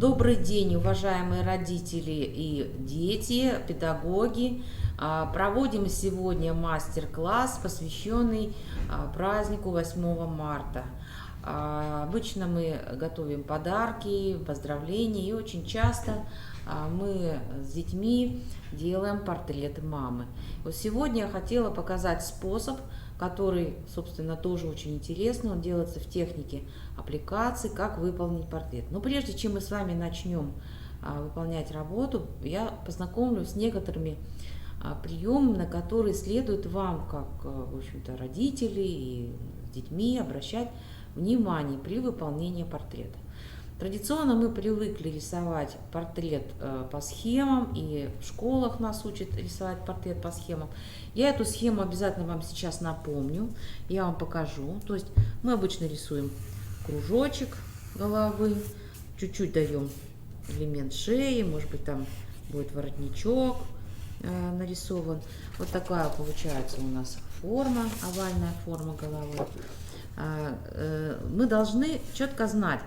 Добрый день, уважаемые родители и дети, педагоги. Проводим сегодня мастер-класс, посвященный празднику 8 марта. Обычно мы готовим подарки, поздравления, и очень часто мы с детьми делаем портреты мамы. Вот сегодня я хотела показать способ, который, собственно, тоже очень интересный. Он делается в технике аппликации, как выполнить портрет. Но прежде чем мы с вами начнем выполнять работу, я познакомлю с некоторыми приемами, на которые следует вам, как, в общем-то, родители и с детьми, обращать внимание при выполнении портрета. Традиционно мы привыкли рисовать портрет по схемам, и в школах нас учат рисовать портрет по схемам. Я эту схему обязательно вам сейчас напомню, я вам покажу. То есть мы обычно рисуем кружочек головы, чуть-чуть даем элемент шеи, может быть там будет воротничок нарисован. Вот такая получается у нас форма, овальная форма головы. Мы должны четко знать,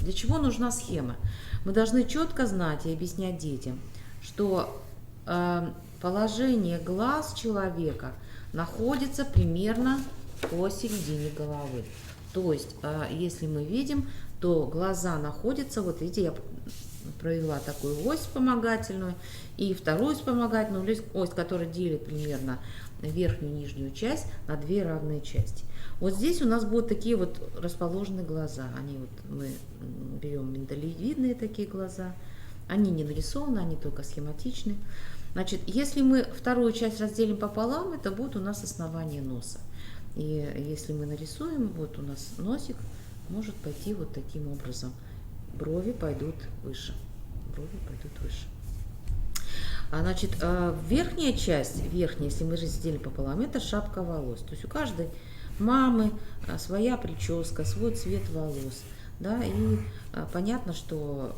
для чего нужна схема. Мы должны четко знать и объяснять детям, что положение глаз человека находится примерно посередине головы. То есть, если мы видим, то глаза находятся, вот видите, я провела такую ось вспомогательную и вторую вспомогательную ось, которая делит примерно верхнюю и нижнюю часть на две равные части. Вот здесь у нас будут такие вот расположены глаза. Они вот, мы берем миндалевидные такие глаза. Они не нарисованы, они только схематичны. Значит, если мы вторую часть разделим пополам, это будет у нас основание носа. И если мы нарисуем, вот у нас носик может пойти вот таким образом. Брови пойдут выше. Брови пойдут выше. Значит, верхняя часть, если мы разделим пополам, это шапка волос. То есть у каждой мамы своя прическа, свой цвет волос. Да, и понятно, что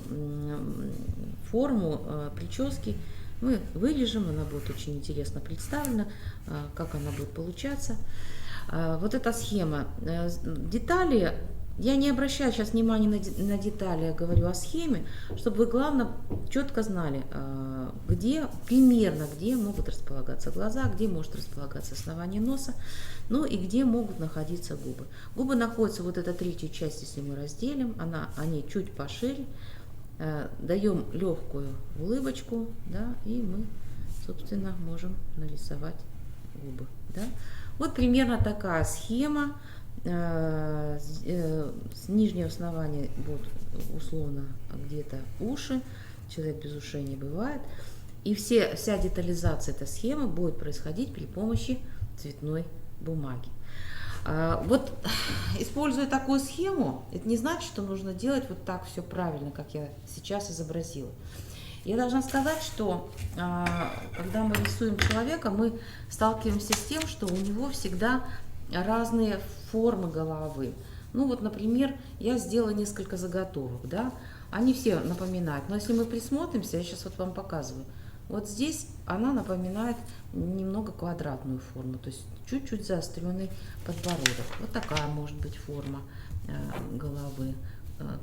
форму прически мы вырежем, она будет очень интересно представлена, как она будет получаться. Вот эта схема. Детали, я не обращаю сейчас внимания на детали, я говорю о схеме, чтобы вы, главное, четко знали, где, примерно, где могут располагаться глаза, где может располагаться основание носа, ну и где могут находиться губы. Губы находятся, вот эта третья часть, если мы разделим, они чуть пошире, даем легкую улыбочку, да, и мы, собственно, можем нарисовать губы. Да. Вот примерно такая схема. С нижнего основания будут условно где-то уши, человек без ушей не бывает. И вся детализация этой схемы будет происходить при помощи цветной бумаги. Вот, используя такую схему, это не значит, что нужно делать вот так все правильно, как я сейчас изобразила. Я должна сказать, что когда мы рисуем человека, мы сталкиваемся с тем, что у него всегда разные формы головы. Ну вот, например, я сделала несколько заготовок, да, они все напоминают, но если мы присмотримся, я сейчас вот вам показываю, вот здесь она напоминает немного квадратную форму, то есть чуть-чуть заостренный подбородок. Вот такая может быть форма головы,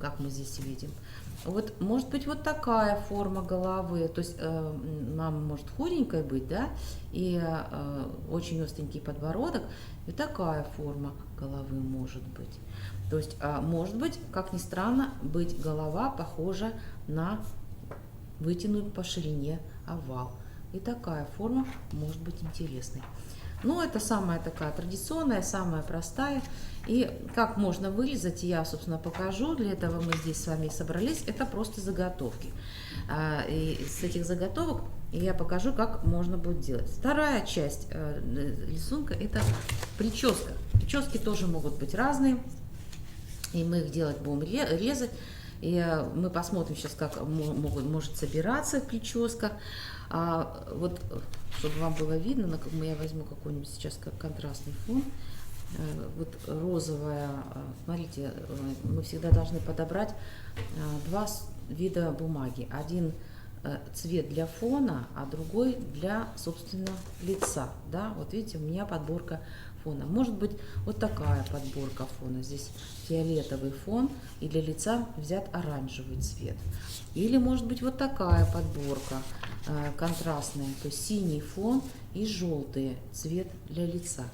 как мы здесь видим. Вот может быть вот такая форма головы, то есть мама может худенькая быть, да, и очень остренький подбородок, и такая форма головы может быть. То есть может быть, как ни странно, быть голова похожа на вытянут по ширине овал. И такая форма может быть интересной. Но это самая такая традиционная, самая простая. И как можно вырезать, я, собственно, покажу. Для этого мы здесь с вами собрались. Это просто заготовки. И с этих заготовок я покажу, как можно будет делать. Вторая часть рисунка – это прическа. Прически тоже могут быть разные. И мы их делать будем резать. И мы посмотрим сейчас, как может собираться прическа. Вот, чтобы вам было видно, я возьму какой-нибудь сейчас контрастный фон. Вот розовая, смотрите, мы всегда должны подобрать два вида бумаги. Один цвет для фона, а другой для, собственно, лица. Да? Вот видите, у меня подборка фона. Может быть, вот такая подборка фона. Здесь фиолетовый фон, и для лица взят оранжевый цвет. Или может быть вот такая подборка контрастная, то есть синий фон и желтый цвет для лица.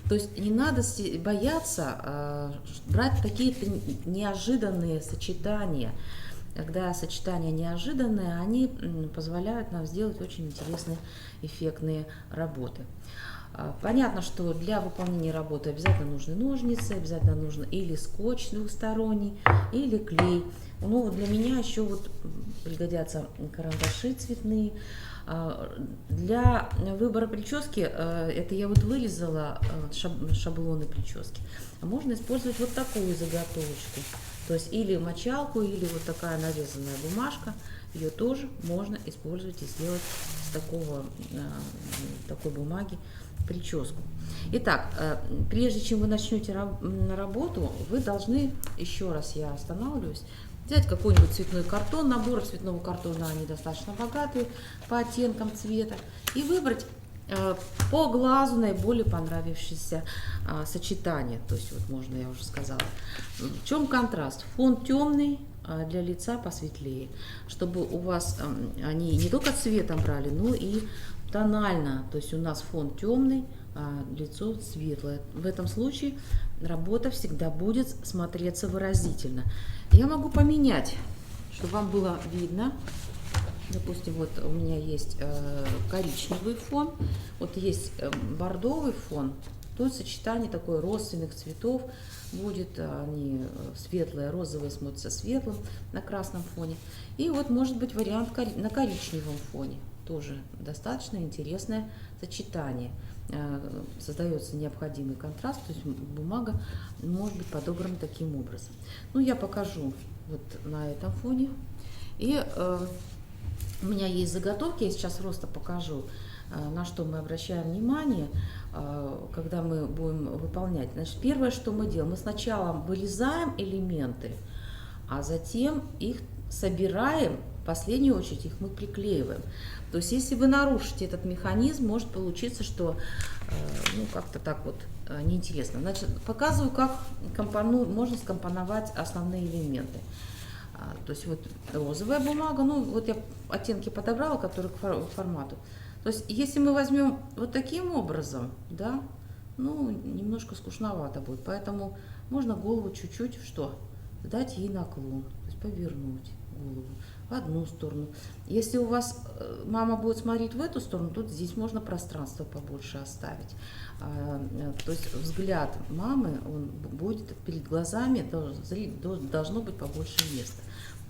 То есть не надо бояться брать какие-то неожиданные сочетания. Когда сочетания неожиданные, они позволяют нам сделать очень интересные, эффектные работы. Понятно, что для выполнения работы обязательно нужны ножницы, обязательно нужно или скотч двухсторонний, или клей. Ну, вот для меня еще вот пригодятся карандаши цветные. Для выбора прически, это я вот вырезала шаблоны прически, можно использовать вот такую заготовочку. То есть или мочалку, или вот такая нарезанная бумажка, ее тоже можно использовать и сделать с такой бумаги прическу. Итак, прежде чем вы начнете работу, вы должны, еще раз я останавливаюсь, взять какой-нибудь цветной картон, наборы цветного картона, они достаточно богатые по оттенкам цвета, и выбрать по глазу наиболее понравившееся сочетание. То есть вот можно, я уже сказала. В чем контраст? Фон темный, для лица посветлее, чтобы у вас они не только цветом брали, но и тонально. То есть у нас фон темный, а лицо светлое. В этом случае работа всегда будет смотреться выразительно. Я могу поменять, чтобы вам было видно. Допустим, вот у меня есть коричневый фон, вот есть бордовый фон. Тут сочетание такое родственных цветов будет, они светлые, розовые смотрятся светлым на красном фоне. И вот может быть вариант на коричневом фоне. Тоже достаточно интересное сочетание. Создается необходимый контраст, то есть бумага может быть подобрана таким образом. Ну, я покажу вот на этом фоне. И у меня есть заготовки, я сейчас просто покажу, на что мы обращаем внимание, когда мы будем выполнять. Значит, первое, что мы делаем, мы сначала вырезаем элементы, а затем их собираем, в последнюю очередь их мы приклеиваем. То есть, если вы нарушите этот механизм, может получиться, что ну, как-то так вот неинтересно. Значит, показываю, как можно скомпоновать основные элементы. То есть вот розовая бумага, ну вот я оттенки подобрала, которые к формату. То есть если мы возьмем вот таким образом, да, ну немножко скучновато будет, поэтому можно голову чуть-чуть что, дать ей наклон, то есть повернуть голову в одну сторону. Если у вас мама будет смотреть в эту сторону, тут здесь можно пространство побольше оставить. То есть взгляд мамы, он будет перед глазами, должно быть побольше места.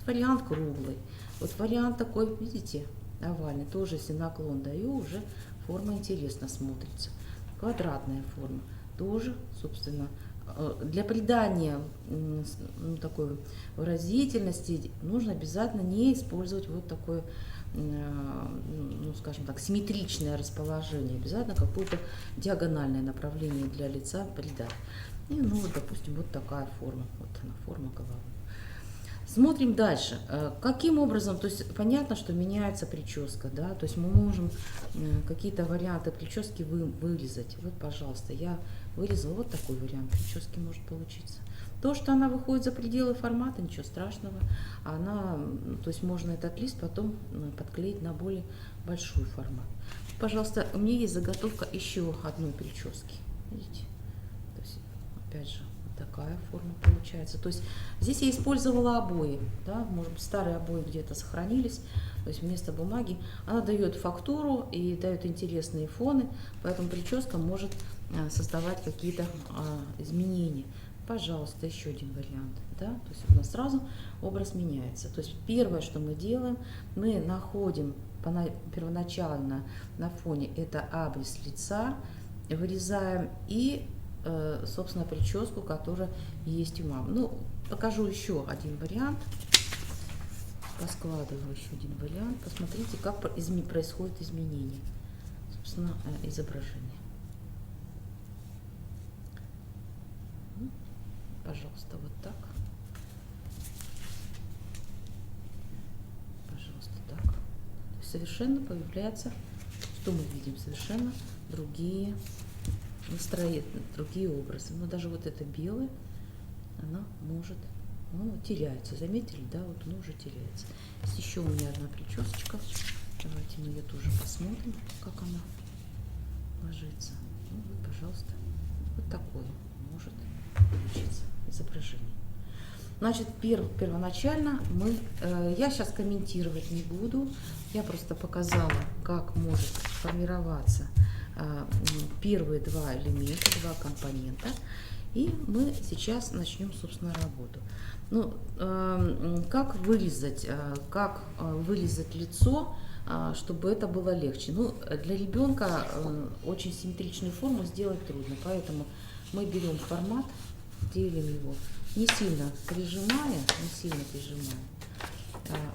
Вариант круглый. Вот вариант такой, видите, овальный. Тоже, если наклон даю, уже форма интересно смотрится. Квадратная форма. Тоже, собственно, для придания такой выразительности нужно обязательно не использовать вот такое, ну, скажем так, симметричное расположение. Обязательно какое-то диагональное направление для лица придать. И, ну, вот, допустим, вот такая форма. Вот она, форма головы. Смотрим дальше. Каким образом, то есть понятно, что меняется прическа, да, то есть мы можем какие-то варианты прически вырезать. Вот, пожалуйста, я вырезала вот такой вариант прически может получиться. То, что она выходит за пределы формата, ничего страшного. Она, то есть можно этот лист потом подклеить на более большой формат. Пожалуйста, у меня есть заготовка еще одной прически. Видите? То есть, опять же, такая форма получается. То есть здесь я использовала обои, да, может быть, старые обои где-то сохранились, то есть вместо бумаги. Она дает фактуру и дает интересные фоны, поэтому прическа может создавать какие-то изменения. Пожалуйста, еще один вариант, да, то есть у нас сразу образ меняется. То есть первое, что мы делаем, мы находим первоначально на фоне это обрез лица, вырезаем и собственно, прическу, которая есть у мамы. Ну, покажу еще один вариант. Поскладываю еще один вариант. Посмотрите, как происходит изменение, собственно, изображения. Пожалуйста, вот так. Пожалуйста, так. совершенно появляется, что мы видим, совершенно другие настроения, другие образы. Но даже вот это белое, она может, ну, теряется. Заметили, да, вот оно уже теряется. Есть еще у меня одна причесочка. Давайте мы ее тоже посмотрим, как она ложится. Ну, вот, пожалуйста, вот такое может получиться изображение. Значит, первоначально я сейчас комментировать не буду, я просто показала, как может формироваться первые два элемента, два компонента, и мы сейчас начнем, собственно, работу. Ну, как вырезать лицо, чтобы это было легче. Ну, для ребенка очень симметричную форму сделать трудно, поэтому мы берем формат, делим его, не сильно прижимая,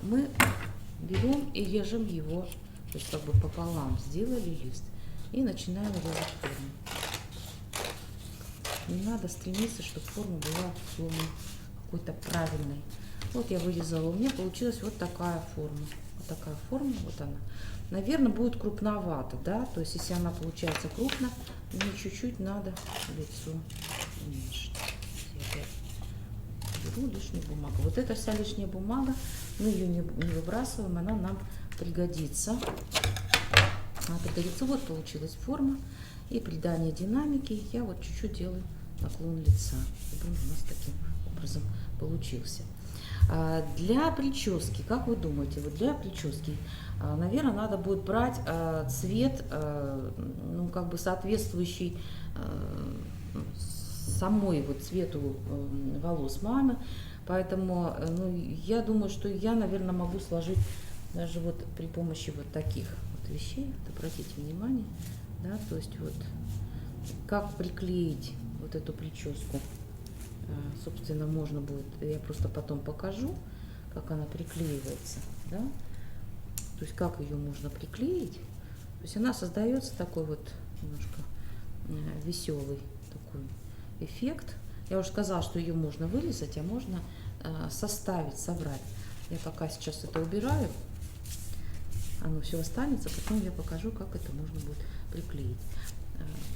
мы берем и режем его, то есть как бы пополам сделали лист, и начинаем резать форму. Не надо стремиться, чтобы форма была условно какой-то правильной. Вот я вырезала, у меня получилась вот такая форма. Вот такая форма, вот она. Наверное, будет крупновато, да, то есть если она получается крупно, мне чуть-чуть надо лицо уменьшить. Беру лишнюю бумагу. Вот эта вся лишняя бумага, мы ее не выбрасываем, она нам пригодится. Она пригодится. Вот получилась форма. И придание динамики я вот чуть-чуть делаю наклон лица, чтобы он у нас таким образом получился. Для прически, как вы думаете, вот для прически, наверное, надо будет брать цвет, ну, как бы соответствующий самой вот цвету волос мамы, поэтому, ну, я думаю, что я, наверное, могу сложить даже вот при помощи вот таких вот вещей. Вот обратите внимание, да, то есть вот как приклеить вот эту прическу, собственно, можно будет, я просто потом покажу, как она приклеивается, да, то есть как ее можно приклеить, то есть она создается такой вот немножко веселый такой эффект. Я уже сказала, что ее можно вырезать, а можно составить, собрать. Я пока сейчас это убираю, оно все останется, потом я покажу, как это можно будет приклеить.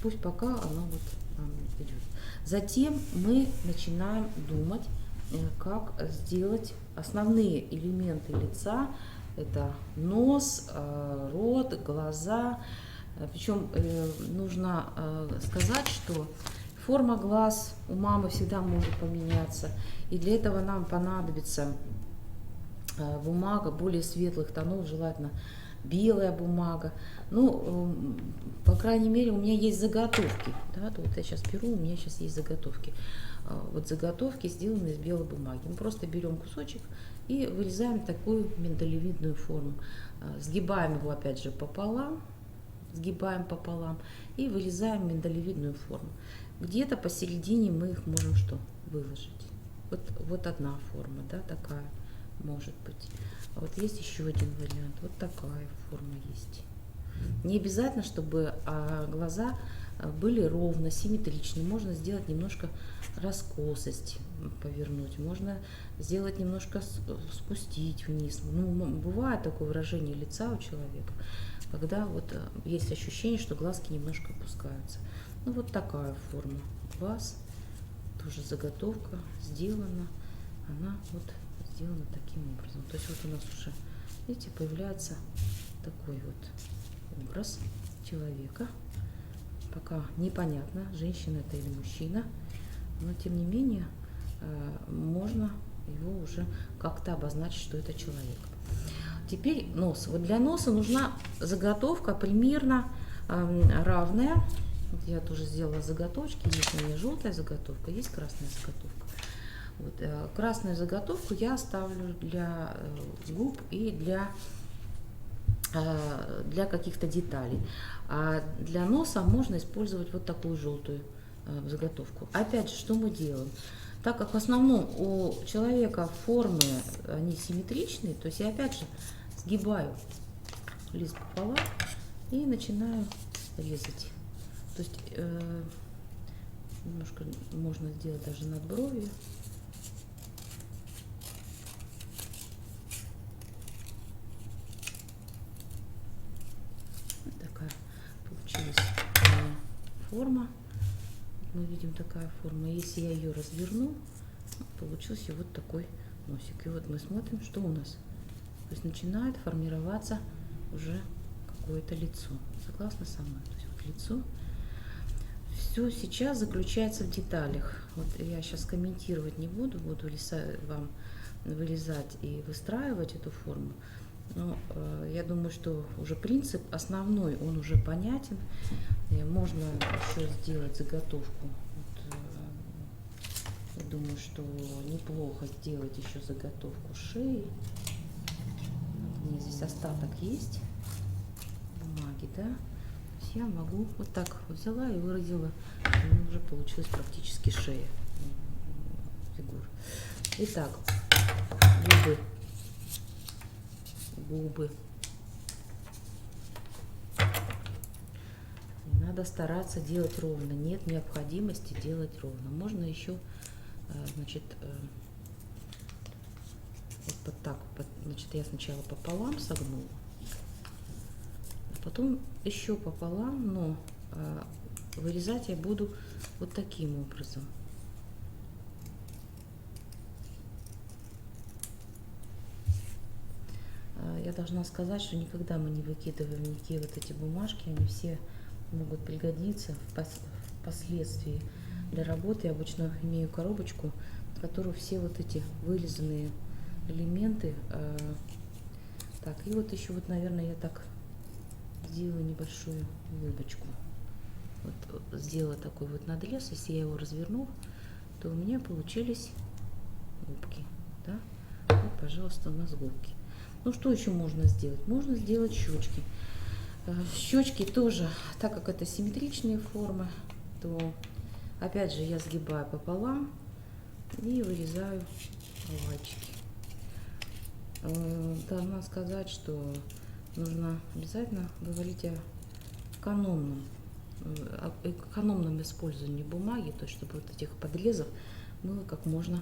Пусть пока оно вот идет. Затем мы начинаем думать, как сделать основные элементы лица. Это нос, рот, глаза. Причем нужно сказать, что форма глаз у мамы всегда может поменяться. И для этого нам понадобится бумага более светлых тонов, желательно белая бумага. Ну, по крайней мере, у меня есть заготовки. Да, вот я сейчас беру, у меня сейчас есть заготовки. Вот заготовки сделаны из белой бумаги. Мы просто берем кусочек и вырезаем такую миндалевидную форму. Сгибаем его опять же пополам, сгибаем пополам и вырезаем миндалевидную форму. Где-то посередине мы их можем что? Выложить. Вот одна форма, да, такая может быть. А вот есть еще один вариант. Вот такая форма есть. Не обязательно, чтобы глаза были ровно, симметричны. Можно сделать немножко раскосость, повернуть. Можно сделать немножко спустить вниз. Ну, бывает такое выражение лица у человека, когда вот есть ощущение, что глазки немножко опускаются. Ну, вот такая форма глаз. Тоже заготовка сделана. Она вот сделана таким образом. То есть вот у нас уже, видите, появляется такой вот образ человека. Пока непонятно, женщина это или мужчина, но тем не менее можно его уже как-то обозначить, что это человек. Теперь нос. Вот для носа нужна заготовка примерно равная. Вот я тоже сделала заготовки. Есть у меня желтая заготовка, есть красная заготовка. Вот, красную заготовку я оставлю для губ и для каких-то деталей. А для носа можно использовать вот такую желтую заготовку. Опять же, что мы делаем? Так как в основном у человека формы, они симметричные, то есть я опять же сгибаю лист пополам и начинаю резать. То есть немножко можно сделать даже над бровью. форма. Мы видим такая форма. Если я ее разверну, получился вот такой носик. И вот мы смотрим, что у нас. То есть начинает формироваться уже какое-то лицо. Согласны со мной? То есть вот лицо. Все сейчас заключается в деталях. Вот я сейчас комментировать не буду, буду вам вырезать и выстраивать эту форму. Но я думаю, что уже принцип основной, он уже понятен. И можно еще сделать заготовку. Вот, я думаю, что неплохо сделать еще заготовку шеи. Вот у меня здесь остаток есть бумаги, да. То есть я могу вот так взяла и выразила. У меня уже получилась практически шея фигура. Итак, губы. Надо стараться делать ровно. Нет необходимости делать ровно. Можно еще, значит, вот так. Значит, я сначала пополам согнула, а потом еще пополам, но вырезать я буду вот таким образом. Я должна сказать, что никогда мы не выкидываем никакие вот эти бумажки, они все могут пригодиться впоследствии для работы. Я обычно имею коробочку, в которую все вот эти вырезанные элементы. Так, и вот еще вот, наверное, я так сделаю небольшую улыбочку. Вот сделала такой вот надрез. Если я его разверну, то у меня получились губки. Да? Вот, пожалуйста, у нас губки. Ну, что еще можно сделать? Можно сделать щечки. Щечки тоже, так как это симметричные формы, то опять же я сгибаю пополам и вырезаю овальчики. Должна сказать, что нужно обязательно говорить о экономном использовании бумаги, то есть чтобы вот этих подрезов было как можно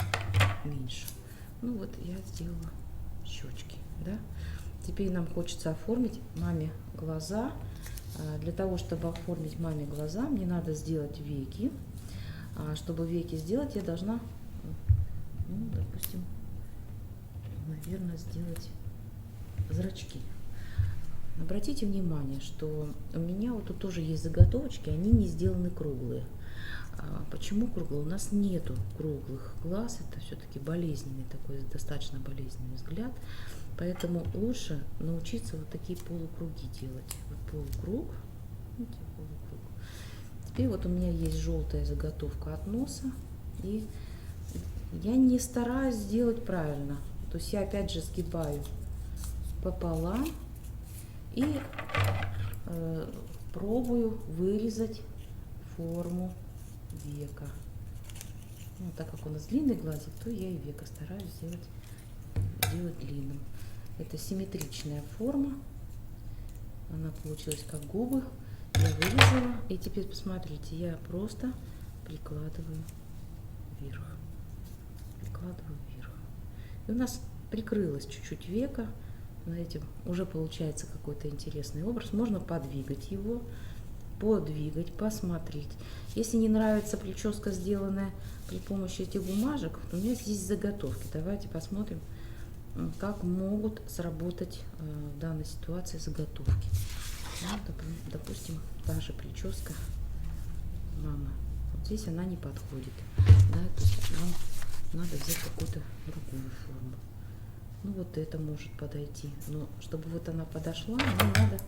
меньше. Ну вот я сделала щечки, да. Теперь нам хочется оформить маме глаза. Для того, чтобы оформить маме глаза, мне надо сделать веки. Чтобы веки сделать, я должна, ну, допустим, наверное, сделать зрачки. Обратите внимание, что у меня вот тут тоже есть заготовочки, они не сделаны круглые. Почему круглые? У нас нету круглых глаз, это все-таки болезненный такой, достаточно болезненный взгляд. Поэтому лучше научиться вот такие полукруги делать. Вот полукруг. Видите, полукруг. Теперь вот у меня есть желтая заготовка от носа. И я не стараюсь сделать правильно. То есть я опять же сгибаю пополам и пробую вырезать форму века. Ну, так как у нас длинный глазик, то я и века стараюсь сделать длинным. Это симметричная форма. Она получилась как губы. Я вырезала. И теперь посмотрите, я просто прикладываю вверх. Прикладываю вверх. И у нас прикрылось чуть-чуть века. Знаете, уже получается какой-то интересный образ. Можно подвигать его, подвигать, посмотреть. Если не нравится прическа, сделанная при помощи этих бумажек, то у меня здесь заготовки. Давайте посмотрим, как могут сработать в данной ситуации заготовки. Вот, допустим, та же прическа мамы. Вот здесь она не подходит. Да, то есть нам надо взять какую-то другую форму. Ну вот это может подойти. Но чтобы вот она подошла, мне надо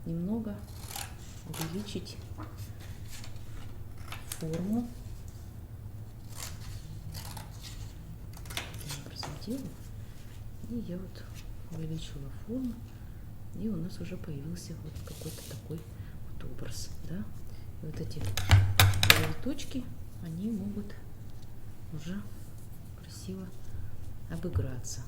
немного увеличить форму. Таким образом делаю. И я вот увеличила форму, и у нас уже появился вот какой-то такой вот образ, да. И вот эти завиточки, они могут уже красиво обыграться.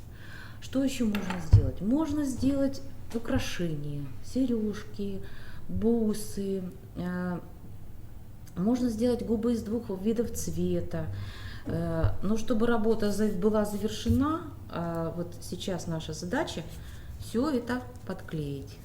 Что еще можно сделать? Можно сделать украшения, сережки, бусы. Можно сделать губы из двух видов цвета. Но чтобы работа была завершена, вот сейчас наша задача все это подклеить.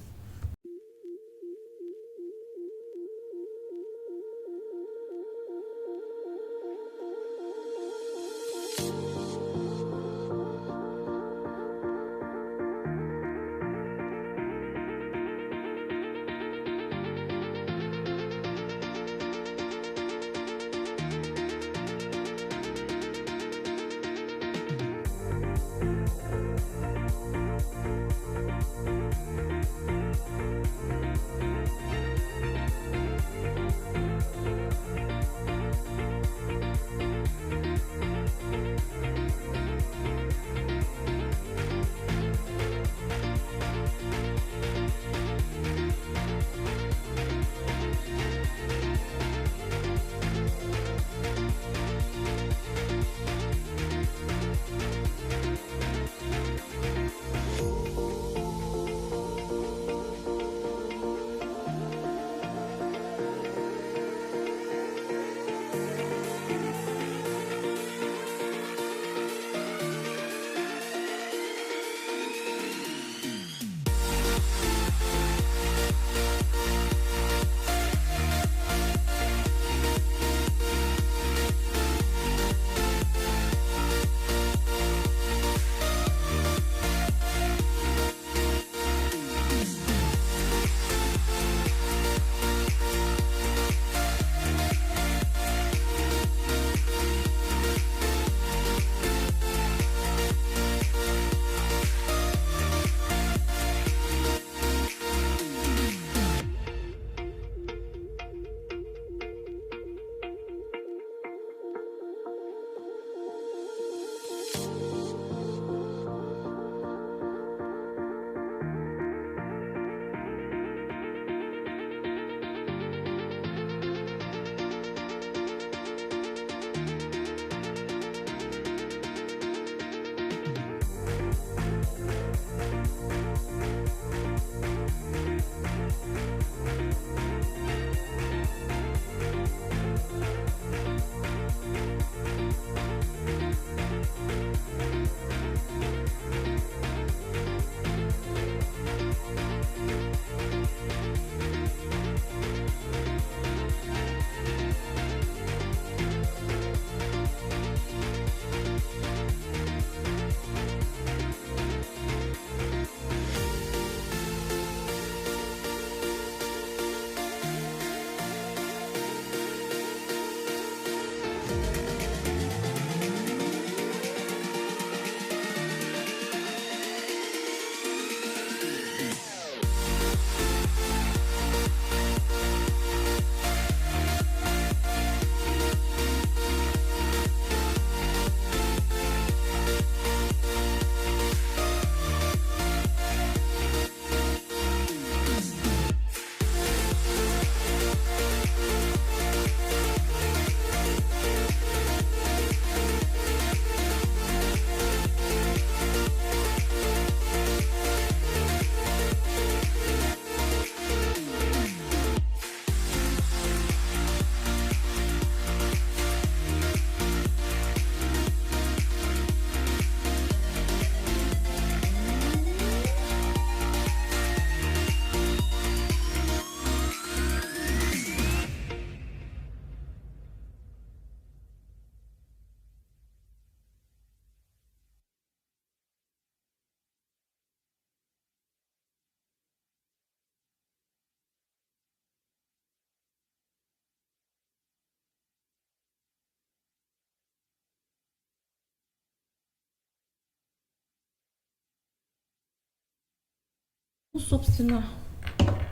Ну, собственно,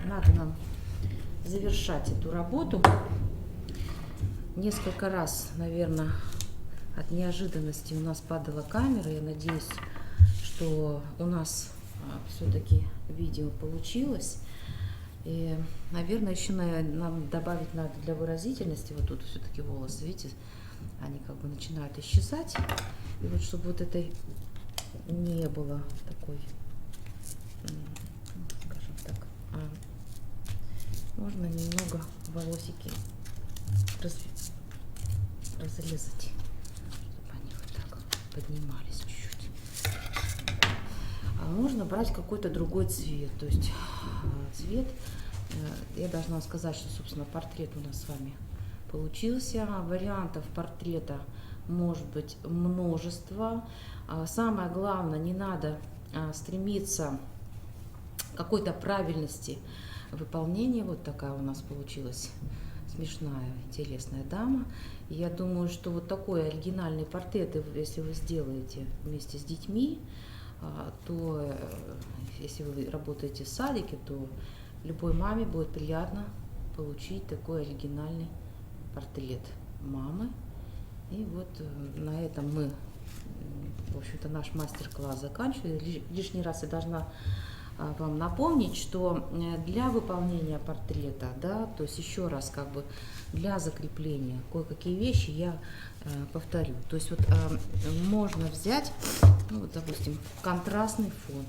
надо нам завершать эту работу. Несколько раз, наверное, от неожиданности у нас падала камера. Я надеюсь, что у нас все-таки видео получилось. И, наверное, еще нам добавить надо для выразительности. Вот тут все-таки волосы, видите, они как бы начинают исчезать. И вот чтобы вот этой не было такой, скажем так, можно немного волосики разрезать, чтобы они вот так поднимались чуть-чуть. А можно брать какой-то другой цвет. То есть цвет, я должна сказать, что, собственно, портрет у нас с вами получился. Вариантов портрета может быть множество. Самое главное, не надо стремиться к какой-то правильности выполнения. Вот такая у нас получилась смешная, интересная дама. И я думаю, что вот такой оригинальный портрет, если вы сделаете вместе с детьми, то если вы работаете в садике, то любой маме будет приятно получить такой оригинальный портрет мамы. И вот на этом мы, в общем-то, наш мастер-класс заканчиваем. Лишний раз я должна вам напомнить, что для выполнения портрета, да, то есть еще раз как бы для закрепления кое-какие вещи я повторю. То есть вот можно взять, ну, вот, допустим, контрастный фон.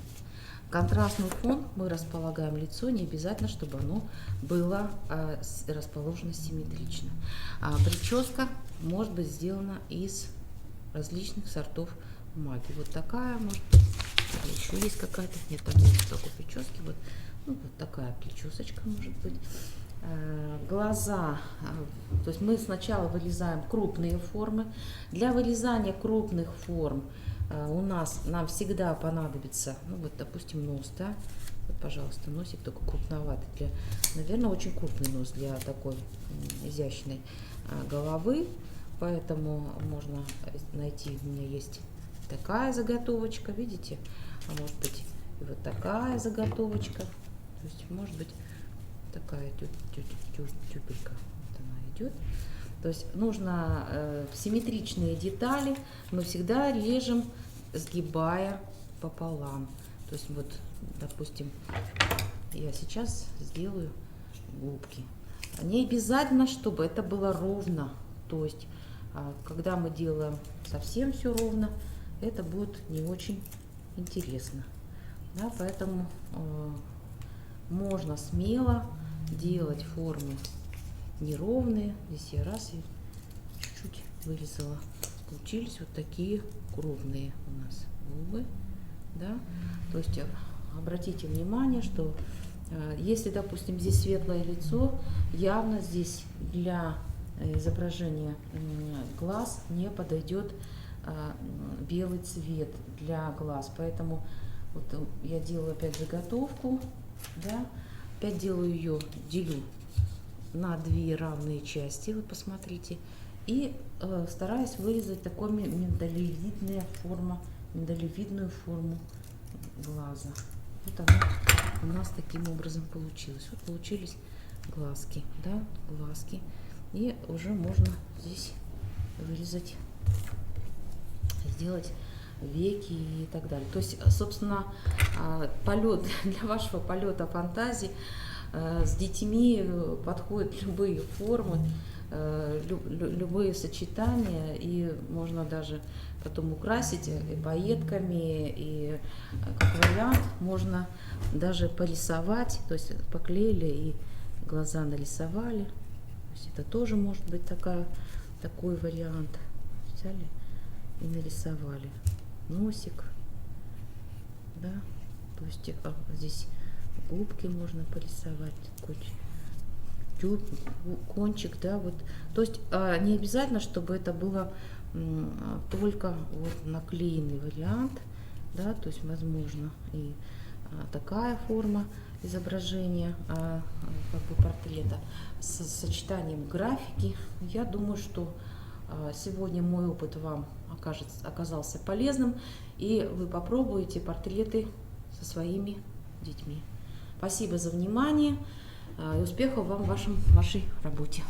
Контрастный фон мы располагаем лицо, не обязательно, чтобы оно было расположено симметрично. Прическа может быть сделана из различных сортов бумаги. Вот такая, может быть, еще есть какая-то, нет, там нет такой прически, вот, ну, вот такая причесочка может быть. Глаза, то есть мы сначала вырезаем крупные формы. Для вырезания крупных форм нам всегда понадобится, ну вот, допустим, нос, да, вот, пожалуйста, носик только крупноватый, наверное, очень крупный нос для такой изящной головы, поэтому можно найти, у меня есть такая заготовочка, видите, а может быть и вот такая заготовочка, то есть может быть такая тюбелька, вот она идет. То есть нужно симметричные детали мы всегда режем, сгибая пополам. То есть вот, допустим, я сейчас сделаю губки. Не обязательно, чтобы это было ровно. То есть, когда мы делаем совсем все ровно, это будет не очень интересно. Да, поэтому можно смело делать формы неровные. Здесь я раз и чуть-чуть вырезала. Получились вот такие крупные у нас губы. Да? То есть обратите внимание, что если, допустим, здесь светлое лицо, явно здесь для изображения глаз не подойдет белый цвет для глаз. Поэтому вот я делаю опять заготовку, да? Опять делаю ее, делю на две равные части, вот посмотрите, и стараюсь вырезать такую миндалевидную форму глаза. Вот она у нас таким образом получилась. Вот получились глазки, да, глазки, и уже можно здесь вырезать, сделать веки и так далее. То есть, собственно, полет для вашего полета фантазии с детьми подходят любые формы, любые сочетания, и можно даже потом украсить и пайетками, и как вариант можно даже порисовать, то есть поклеили и глаза нарисовали. То есть это тоже может быть такой вариант. Взяли и нарисовали носик, да, то есть здесь губки можно порисовать, кончик, да, вот, то есть не обязательно, чтобы это было только вот наклеенный вариант, да, то есть возможно и такая форма изображения как бы портрета с сочетанием графики. Я думаю, что сегодня мой опыт вам оказался полезным, и вы попробуете портреты со своими детьми. Спасибо за внимание и успехов вам в вашей работе.